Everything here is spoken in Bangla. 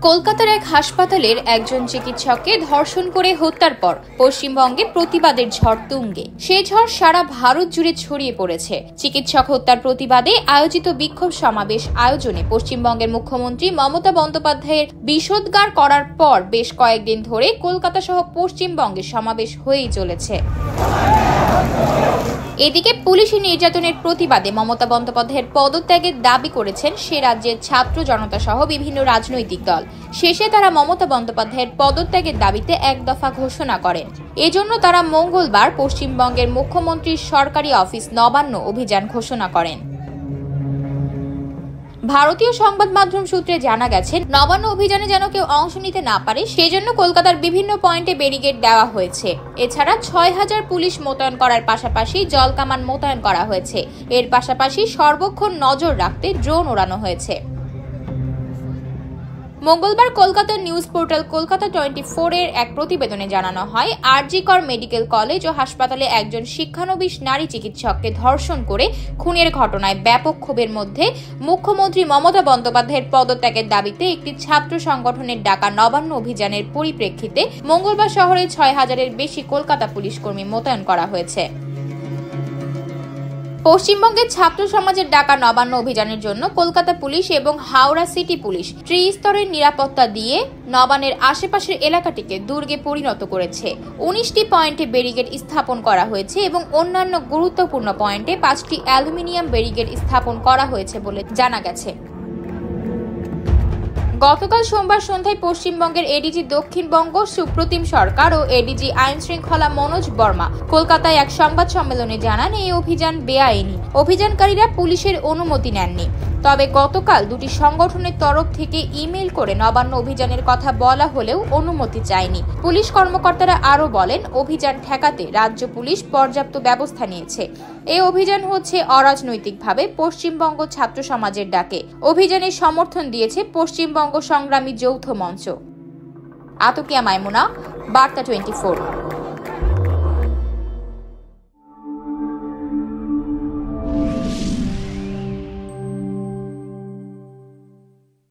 কলকাতার এক হাসপাতালের একজন চিকিৎসককে ধর্ষণ করে হত্যার পর পশ্চিমবঙ্গে প্রতিবাদের ঝড় তুঙ্গে। সে ঝড় সারা ভারত জুড়ে ছড়িয়ে পড়েছে। চিকিৎসক হত্যার প্রতিবাদে আয়োজিত বিক্ষোভ সমাবেশ আয়োজনে পশ্চিমবঙ্গের মুখ্যমন্ত্রী মমতা বন্দ্যোপাধ্যায়ের বিষোদ্গার করার পর বেশ কয়েকদিন ধরে কলকাতা সহ পশ্চিমবঙ্গে সমাবেশ হয়েই চলেছে। এদিকে পুলিশি নির্যাতনের প্রতিবাদে মমতা বন্দ্যোপাধ্যায়ের পদত্যাগের দাবি করেছেন সে রাজ্যের ছাত্র জনতা সহ বিভিন্ন রাজনৈতিক দল। শেষে তারা মমতা বন্দ্যোপাধ্যায়ের পদত্যাগের দাবিতে এক দফা ঘোষণা করেন। এজন্য তারা মঙ্গলবার পশ্চিমবঙ্গের মুখ্যমন্ত্রীর সরকারি অফিস নবান্ন অভিযান ঘোষণা করেন। ভারতীয় সংবাদ মাধ্যম সূত্রে জানা গেছে, নবান্ন অভিযানে যেন কেউ অংশ নিতে না পারে সেজন্য কলকাতার বিভিন্ন পয়েন্টে ব্যারিকেড দেওয়া হয়েছে। এছাড়া ৬,০০০ পুলিশ মোতায়েন করার পাশাপাশি জলকামান মোতায়েন করা হয়েছে। এর পাশাপাশি সর্বক্ষণ নজর রাখতে ড্রোন ওড়ানো হয়েছে। মঙ্গলবার কলকাতার নিউজ পোর্টাল কলকাতা 24 এর এক প্রতিবেদনে জানানো হয়, আর.জি. কর মেডিকেল কলেজ ও হাসপাতালে একজন শিক্ষানবিশ নারী চিকিৎসককে ধর্ষণ করে খুনের ঘটনায় ব্যাপক ক্ষোভের মধ্যে মুখ্যমন্ত্রী মমতা বন্দ্যোপাধ্যায়ের পদত্যাগের দাবিতে একটি ছাত্র সংগঠনের ডাকা নবান্ন অভিযানের পরিপ্রেক্ষিতে মঙ্গলবার শহরে ৬,০০০-এর বেশি কলকাতা পুলিশ কর্মী মোতায়েন করা হয়েছে। পশ্চিমবঙ্গের ছাত্র সমাজের ডাকা নবান্ন অভিযানের জন্য কলকাতা পুলিশ এবং হাওড়া সিটি পুলিশ ত্রিস্তরের নিরাপত্তা দিয়ে নবান্নের আশেপাশের এলাকাটিকে দুর্গে পরিণত করেছে। ১৯টি পয়েন্টে ব্যারিকেড স্থাপন করা হয়েছে এবং অন্যান্য গুরুত্বপূর্ণ পয়েন্টে ৫টি অ্যালুমিনিয়াম ব্যারিকেড স্থাপন করা হয়েছে বলে জানা গেছে। গতকাল সোমবার সন্ধ্যায় পশ্চিমবঙ্গের এডিজি দক্ষিণবঙ্গ সুপ্রতিম সরকার ও এডিজি আইন শৃঙ্খলা মনোজ বর্মা কলকাতায় এক সংবাদ সম্মেলনে জানান, এই অভিযান বেআইনি। অভিযানকারীরা পুলিশের অনুমতি নেননি। তবে গতকাল দুটি সংগঠনের তরফ থেকে ইমেইল করে নবান্ন অভিযানের কথা বলা হলেও অনুমতি চায়নি। পুলিশ কর্মকর্তারা আরও বলেন, অভিযান ঠেকাতে রাজ্য পুলিশ পর্যাপ্ত ব্যবস্থা নিয়েছে। এই অভিযান হচ্ছে অরাজনৈতিকভাবে পশ্চিমবঙ্গ ছাত্র সমাজের ডাকে। অভিযানের সমর্থন দিয়েছে পশ্চিমবঙ্গ সংগ্রামী যৌথ মঞ্চ। আতকিয়া মাইমুনা, বার্তা 24।